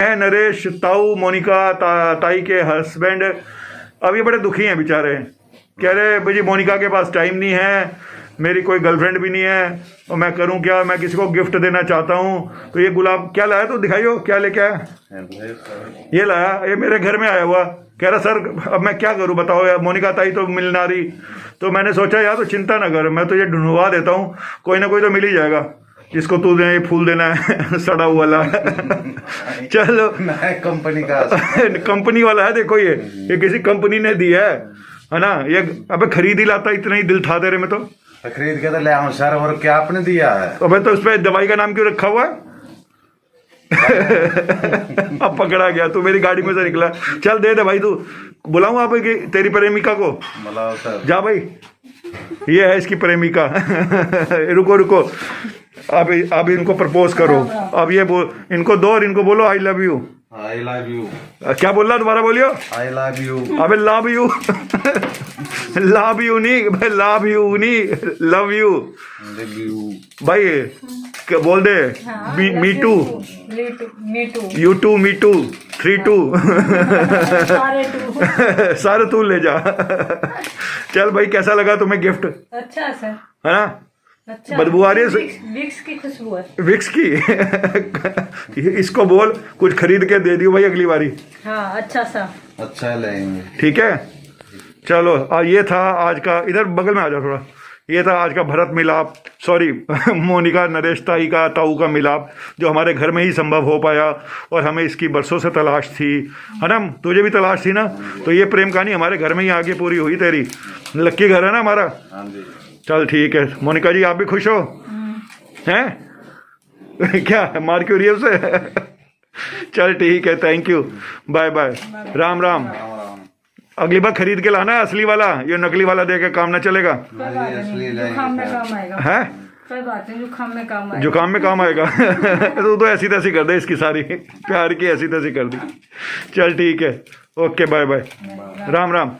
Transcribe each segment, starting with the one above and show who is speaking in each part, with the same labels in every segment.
Speaker 1: है नरेश, ताऊ, मोनिका, ताई के हस्बैंड अब ये बड़े दुखी हैं बेचारे। कह रहे भाई जी मोनिका के पास टाइम नहीं है, मेरी कोई गर्लफ्रेंड भी नहीं है और मैं करूं क्या, मैं किसी को गिफ्ट देना चाहता हूं। तो ये गुलाब क्या लाया तो दिखाइयो, क्या लेके आया? ये लाया, ये मेरे घर में आया हुआ। कह रहा सर अब मैं क्या करूं बताओ यार, मोनिका ताई तो मिल ना रही। तो मैंने सोचा यार तो चिंता ना कर, मैं तो ये ढूंढवा देता हूँ, कोई ना कोई तो मिल ही जाएगा जिसको तू ये फूल देना है सड़ा हुआ वाला। चलो
Speaker 2: कंपनी का
Speaker 1: कंपनी वाला है, देखो ये किसी कंपनी ने दी है ना। ये अबे खरीद ही लाता, इतना ही दिल था तेरे में तो
Speaker 2: खरीद के तो ले आऊं सर, और क्या आपने दिया है?
Speaker 1: अबे तो उस पर दवाई का नाम क्यों रखा हुआ है? अब पकड़ा गया, तू मेरी गाड़ी में से निकला। चल दे दे भाई, तू बुलाऊं आप की तेरी प्रेमिका को?
Speaker 2: बुलाओ सर।
Speaker 1: जा भाई, ये है इसकी प्रेमिका। रुको रुको, अब इनको प्रपोज करो। अब ये इनको दो और इनको बोलो I love you.
Speaker 2: I love you.
Speaker 1: क्या बोल रहा दोबारा बोलियो?
Speaker 2: I love you.
Speaker 1: अबे लव यू। लव यू नहीं भाई, लव यू नहीं, लव यू।
Speaker 2: लव यू
Speaker 1: भाई क्या बोल दे? Me too, you too, me too, 3-2। सारे तू ले जा। चल भाई, कैसा लगा तुम्हें गिफ्ट?
Speaker 3: अच्छा सर,
Speaker 1: है ना?
Speaker 3: अच्छा।
Speaker 1: बदबू आ रही है?
Speaker 3: विक्स की खुशबू है।
Speaker 1: विक्स की? इसको बोल कुछ खरीद के दे दियो भाई अगली बारी।
Speaker 3: हाँ अच्छा सा,
Speaker 2: अच्छा लेंगे।
Speaker 1: ठीक है चलो। ये था आज का, इधर बगल में आ जाओ थोड़ा। ये था आज का भरत मिलाप, सॉरी मोनिका नरेश ताई का, ताऊ का मिलाप, जो हमारे घर में ही संभव हो पाया और हमें इसकी बरसों से तलाश थी, है ना? तुझे भी तलाश थी ना? तो ये प्रेम कहानी हमारे घर में ही आगे पूरी हुई तेरी। लक्की घर है ना हमारा?
Speaker 2: हाँ जी।
Speaker 1: चल ठीक है मोनिका जी, आप भी खुश हो? हैं? क्या मार क्यों रही है उसे? चल ठीक है, thank you, bye bye, Ram Ram. अगली बार खरीद के लाना है असली वाला, ये नकली वाला दे के काम ना चलेगा।
Speaker 3: जुकाम में काम आएगा।
Speaker 1: है?
Speaker 3: कोई बात नहीं, जुकाम में काम आएगा।
Speaker 1: जुकाम में काम आएगा। तो ऐसी तैसी कर दे इसकी सारी प्यार की, ऐसी तैसी कर दी। चल ठीक है, okay bye bye, Ram Ram.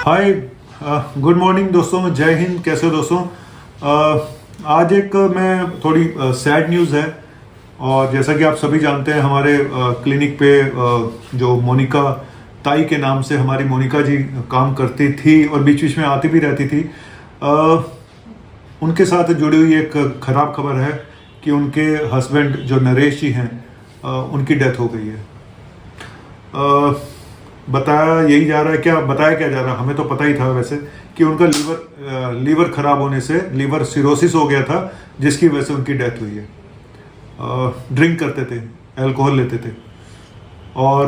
Speaker 1: Hi, good morning दोस्तों, जय हिंद। कैसे हो दोस्तों? आज एक मैं थोड़ी सैड न्यूज़ है। और जैसा कि आप सभी जानते हैं, हमारे क्लिनिक पे जो मोनिका ताई के नाम से हमारी मोनिका जी काम करती थी और बीच बीच में आती भी रहती थी, उनके साथ जुड़ी हुई एक ख़राब खबर है कि उनके हस्बैंड जो नरेश जी हैं, उनकी डेथ हो गई है। बताया यही जा रहा है, क्या बताया क्या जा रहा है, हमें तो पता ही था वैसे, कि उनका लीवर खराब होने से लीवर सिरोसिस हो गया था, जिसकी वजह से उनकी डेथ हुई है। ड्रिंक करते थे, अल्कोहल लेते थे। और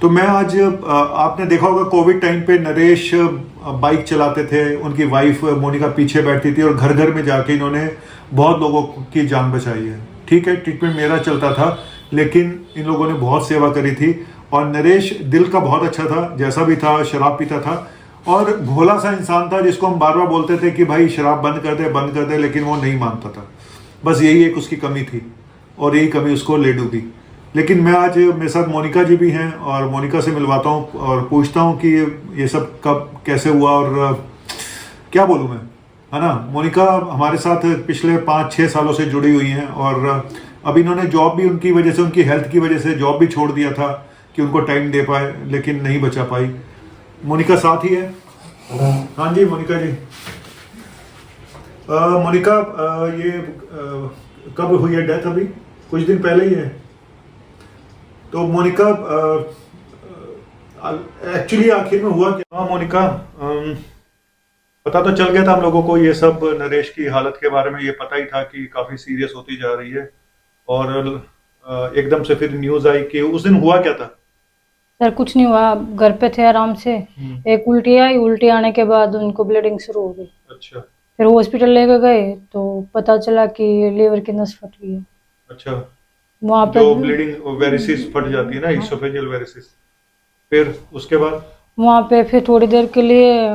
Speaker 1: तो मैं आज, आपने देखा होगा कोविड टाइम पे नरेश बाइक चलाते थे, उनकी वाइफ मोनिका पीछे बैठती थी और घर घर में जाके इन्होंने बहुत लोगों की जान बचाई है। ठीक है, ट्रीटमेंट मेरा चलता था, लेकिन इन लोगों ने बहुत सेवा करी थी। और नरेश दिल का बहुत अच्छा था, जैसा भी था, शराब पीता था और भोला सा इंसान था, जिसको हम बार बार बोलते थे कि भाई शराब बंद कर दे, लेकिन वो नहीं मानता था। बस यही एक उसकी कमी थी और यही कमी उसको ले डूबी। लेकिन मैं आज, मेरे साथ मोनिका जी भी हैं और मोनिका से मिलवाता हूँ और पूछता हूँ कि ये सब कब कैसे हुआ और क्या बोलूँ मैं, है ना? मोनिका हमारे साथ पिछले 5-6 सालों से जुड़ी हुई हैं और अब इन्होंने जॉब भी, उनकी वजह से, उनकी हेल्थ की वजह से जॉब भी छोड़ दिया था कि उनको टाइम दे पाए, लेकिन नहीं बचा पाई। मोनिका साथ ही है? हाँ जी मोनिका जी। मोनिका, ये कब हुई है डेथ? अभी कुछ दिन पहले ही है। तो मोनिका, एक्चुअली आखिर में हुआ क्या? हाँ मोनिका, पता तो चल गया था हम लोगों को ये सब, नरेश की हालत के बारे में ये पता ही था कि काफ़ी सीरियस होती जा रही है। और एकदम से फिर न्यूज़ आई कि उस दिन हुआ क्या था?
Speaker 3: सर कुछ नहीं हुआ, घर पे थे आराम से। एक उल्टी आई, उल्टी आने के बाद उनको ब्लीडिंग शुरू हो गई।
Speaker 1: अच्छा।
Speaker 3: फिर हॉस्पिटल लेके गए तो पता चला कि लीवर की नस फट गई है।
Speaker 1: अच्छा।
Speaker 3: वहाँ पे
Speaker 1: जो ब्लीडिंग वेरिसिस फट जाती है ना, इसोफेजियल वेरिसिस। फिर उसके बाद
Speaker 3: वहाँ पे फिर थोड़ी देर के लिए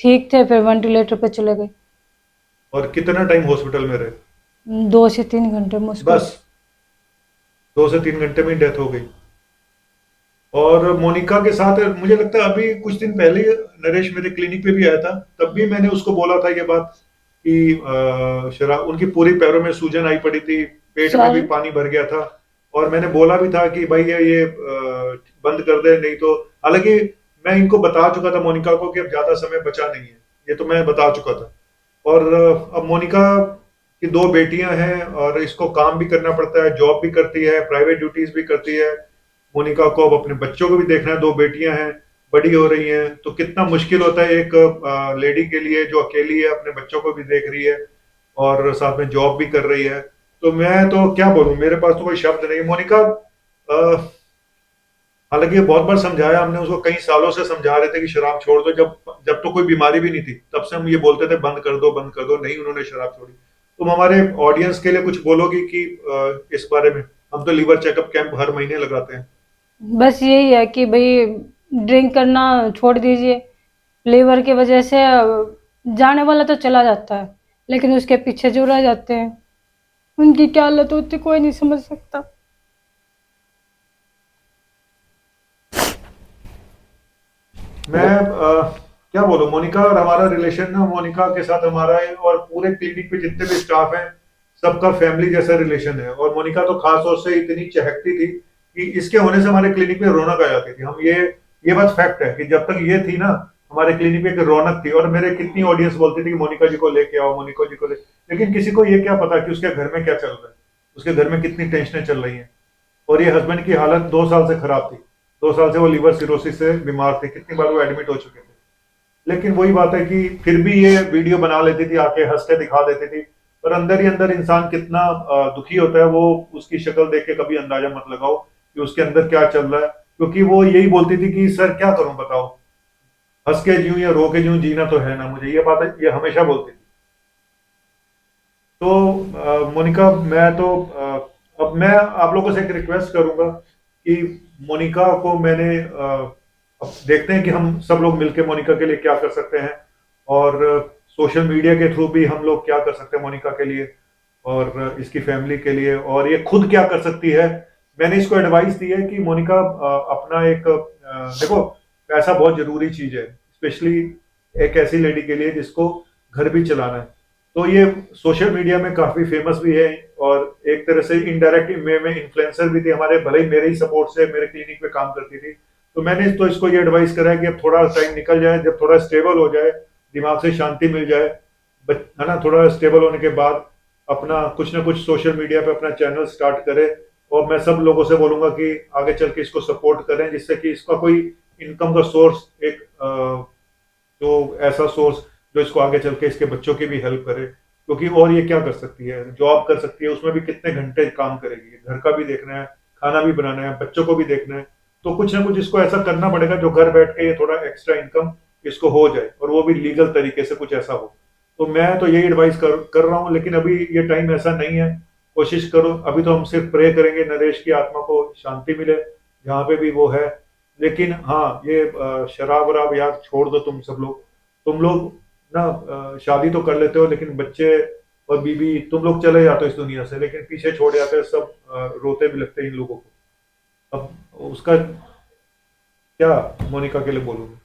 Speaker 3: ठीक थे, फिर वेंटिलेटर पे चले गए।
Speaker 1: और कितना टाइम हॉस्पिटल में रहे?
Speaker 3: 2 से 3 घंटे मुश्किल।
Speaker 1: बस? 2 से 3 घंटे में डेथ हो गई। और मोनिका के साथ मुझे लगता है अभी कुछ दिन पहले ही नरेश मेरे क्लिनिक पे भी आया था, तब भी मैंने उसको बोला था ये बात कि शराब, उनकी पूरी पैरों में सूजन आई पड़ी थी, पेट में भी
Speaker 3: सर
Speaker 1: पानी भर गया था। और मैंने बोला भी था कि भाई ये बंद कर दे, नहीं तो, हालांकि मैं इनको बता चुका था मोनिका को कि अब ज्यादा समय बचा नहीं है, ये तो मैं बता चुका था। और अब मोनिका की 2 बेटियां हैं और इसको काम भी करना पड़ता है, जॉब भी करती है, प्राइवेट ड्यूटीज भी करती है। मोनिका को अब अपने बच्चों को भी देखना है, 2 बेटियां हैं, बड़ी हो रही हैं, तो कितना मुश्किल होता है एक लेडी के लिए जो अकेली है, अपने बच्चों को भी देख रही है और साथ में जॉब भी कर रही है। तो मैं तो क्या बोलूं, मेरे पास तो कोई शब्द नहीं। मोनिका हालांकि बहुत बार समझाया हमने उसको, कई सालों से समझा रहे थे कि शराब छोड़ दो, जब जब तो कोई बीमारी भी नहीं थी तब से हम ये बोलते थे बंद कर दो बंद कर दो, नहीं उन्होंने शराब छोड़ी। तुम हमारे ऑडियंस के लिए कुछ बोलोगी कि इस बारे में? हम तो लीवर चेकअप कैंप हर महीने लगाते हैं।
Speaker 3: बस यही है कि भाई ड्रिंक करना छोड़ दीजिए। लीवर की वजह से जाने वाला तो चला जाता है, लेकिन उसके पीछे जो रह जाते हैं उनकी क्या हालत होती कोई नहीं समझ सकता।
Speaker 1: मैं क्या बोलूं, मोनिका और हमारा रिलेशन ना, मोनिका के साथ हमारा और पूरे क्लिनिक पे जितने भी स्टाफ हैं सबका फैमिली जैसा रिलेशन है। और मोनिका तो खास तौर से इतनी चहकती थी कि इसके होने से हमारे क्लिनिक में रौनक आ जाती थी। हम ये बात फैक्ट है कि जब तक ये थी ना, हमारे क्लिनिक में एक रौनक थी। और मेरे कितनी ऑडियंस बोलती थी कि मोनिका जी को लेके आओ, मोनिका जी को ले, लेकिन किसी को ये क्या पता कि उसके घर में क्या चल रहा है, उसके घर में कितनी टेंशनें चल रही हैं। और ये हस्बैंड की हालत 2 साल से खराब थी, 2 साल से वो लीवर सिरोसिस से बीमार थे, कितनी बार वो एडमिट हो चुके थे। लेकिन वही बात है कि फिर भी ये वीडियो बना लेती थी, आके हंस के दिखा देती थी। पर अंदर ही अंदर इंसान कितना दुखी होता है, वो उसकी शक्ल देख के कभी अंदाजा मत लगाओ कि उसके अंदर क्या चल रहा है। क्योंकि वो यही बोलती थी कि सर क्या करूं बताओ, हंस के जीऊं या रो के जीऊं, जीना तो है ना मुझे, ये बात है, ये हमेशा बोलती थी। तो मोनिका, मैं तो अब मैं आप लोगों से एक रिक्वेस्ट करूंगा कि मोनिका को मैंने अब देखते हैं कि हम सब लोग मिलकर मोनिका के लिए क्या कर सकते हैं, और सोशल मीडिया के थ्रू भी हम लोग क्या कर सकते हैं मोनिका के लिए और इसकी फैमिली के लिए, और ये खुद क्या कर सकती है। मैंने इसको एडवाइस दी है कि मोनिका अपना एक देखो, पैसा बहुत जरूरी चीज है, स्पेशली एक ऐसी लेडी के लिए जिसको घर भी चलाना है। तो ये सोशल मीडिया में काफी फेमस भी है और एक तरह से इनडायरेक्ट वे में इन्फ्लुएंसर भी थी हमारे, भले ही मेरे ही सपोर्ट से मेरे क्लिनिक में काम करती थी। तो मैंने तो इसको ये एडवाइस करा है कि अब थोड़ा टाइम निकल जाए, जब थोड़ा स्टेबल हो जाए, दिमाग से शांति मिल जाए, है ना, थोड़ा स्टेबल होने के बाद अपना कुछ ना कुछ सोशल मीडिया पे अपना चैनल स्टार्ट करे। और मैं सब लोगों से बोलूंगा कि आगे चल के इसको सपोर्ट करें, जिससे कि इसका कोई इनकम का सोर्स, एक जो ऐसा सोर्स जो इसको आगे चल के इसके बच्चों की भी हेल्प करे। क्योंकि और ये क्या कर सकती है, जॉब कर सकती है, उसमें भी कितने घंटे काम करेगी, घर का भी देखना है, खाना भी बनाना है, बच्चों को भी देखना है। तो कुछ ना कुछ इसको ऐसा करना पड़ेगा जो घर बैठ के ये थोड़ा एक्स्ट्रा इनकम इसको हो जाए, और वो भी लीगल तरीके से कुछ ऐसा हो। तो मैं तो यही एडवाइस कर रहा हूँ, लेकिन अभी ये टाइम ऐसा नहीं है। कोशिश करो, अभी तो हम सिर्फ प्रे करेंगे नरेश की आत्मा को शांति मिले जहाँ पे भी वो है। लेकिन हाँ, ये शराब वराब यार छोड़ दो, तुम लोग ना शादी तो कर लेते हो, लेकिन बच्चे और बीवी तुम लोग चले जाते हो इस दुनिया से, लेकिन पीछे छोड़ जाते हो सब, रोते भी लगते हैं इन लोगों को। अब उसका क्या मोनिका के लिए बोलूंगा।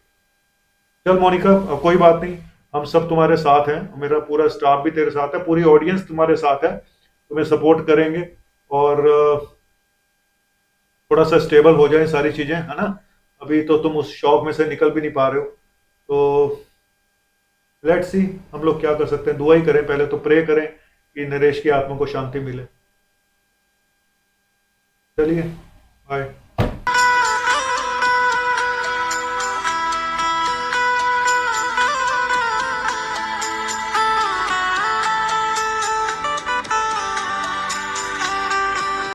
Speaker 1: चल मोनिका, अब कोई बात नहीं, हम सब तुम्हारे साथ हैं, मेरा पूरा स्टाफ भी तेरे साथ है, पूरी ऑडियंस तुम्हारे साथ है, तुम्हें सपोर्ट करेंगे। और थोड़ा सा स्टेबल हो जाए सारी चीजें, है ना। अभी तो तुम उस शॉप में से निकल भी नहीं पा रहे हो, तो लेट्स सी हम लोग क्या कर सकते हैं। दुआ ही करें, पहले तो प्रे करें कि नरेश की आत्मा को शांति मिले। चलिए, बाय।